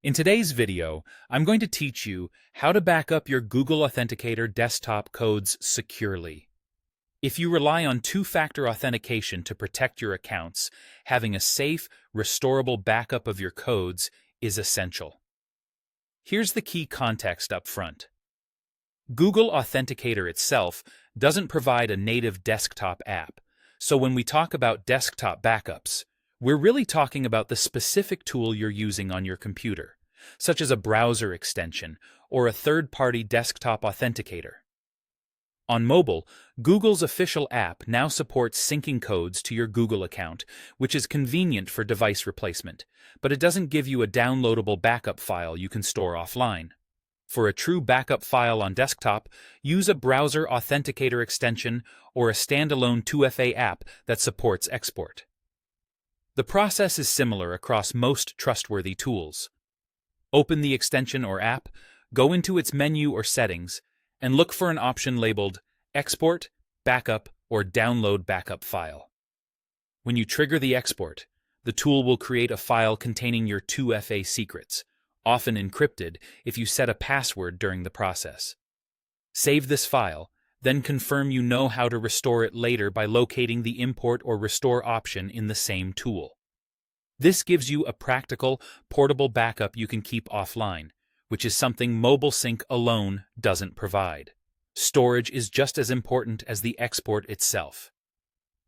In today's video, I'm going to teach you how to back up your Google Authenticator desktop codes securely. If you rely on two-factor authentication to protect your accounts, having a safe, restorable backup of your codes is essential. Here's the key context up front. Google Authenticator itself doesn't provide a native desktop app, so when we talk about desktop backups, we're really talking about the specific tool you're using on your computer, such as a browser extension or a third-party desktop authenticator. On mobile, Google's official app now supports syncing codes to your Google account, which is convenient for device replacement, but it doesn't give you a downloadable backup file you can store offline. For a true backup file on desktop, use a browser authenticator extension or a standalone 2FA app that supports export. The process is similar across most trustworthy tools. Open the extension or app, go into its menu or settings, and look for an option labeled Export, Backup, or Download Backup File. When you trigger the export, the tool will create a file containing your 2FA secrets, often encrypted if you set a password during the process. Save this file, then confirm you know how to restore it later by locating the import or restore option in the same tool. This gives you a practical, portable backup you can keep offline, which is something Mobile Sync alone doesn't provide. Storage is just as important as the export itself.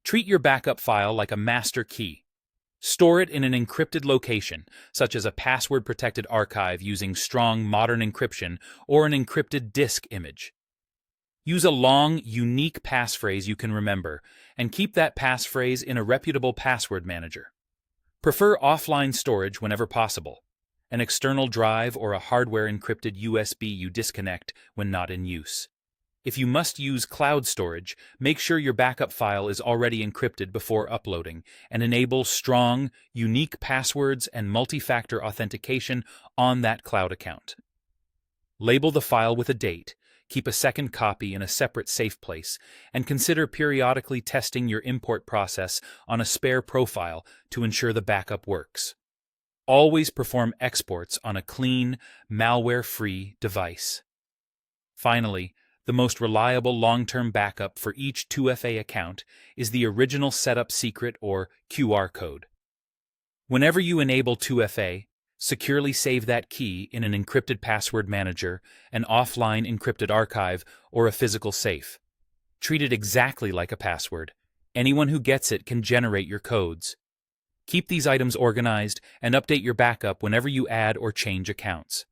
Treat your backup file like a master key. Store it in an encrypted location, such as a password-protected archive using strong modern encryption or an encrypted disk image. Use a long, unique passphrase you can remember, and keep that passphrase in a reputable password manager. Prefer offline storage whenever possible, an external drive or a hardware-encrypted USB you disconnect when not in use. If you must use cloud storage, make sure your backup file is already encrypted before uploading, and enable strong, unique passwords and multi-factor authentication on that cloud account. Label the file with a date, keep a second copy in a separate safe place, and consider periodically testing your import process on a spare profile to ensure the backup works. Always perform exports on a clean, malware-free device. Finally, the most reliable long-term backup for each 2FA account is the original setup secret or QR code. Whenever you enable 2FA, securely save that key in an encrypted password manager, an offline encrypted archive, or a physical safe. Treat it exactly like a password. Anyone who gets it can generate your codes. Keep these items organized and update your backup whenever you add or change accounts.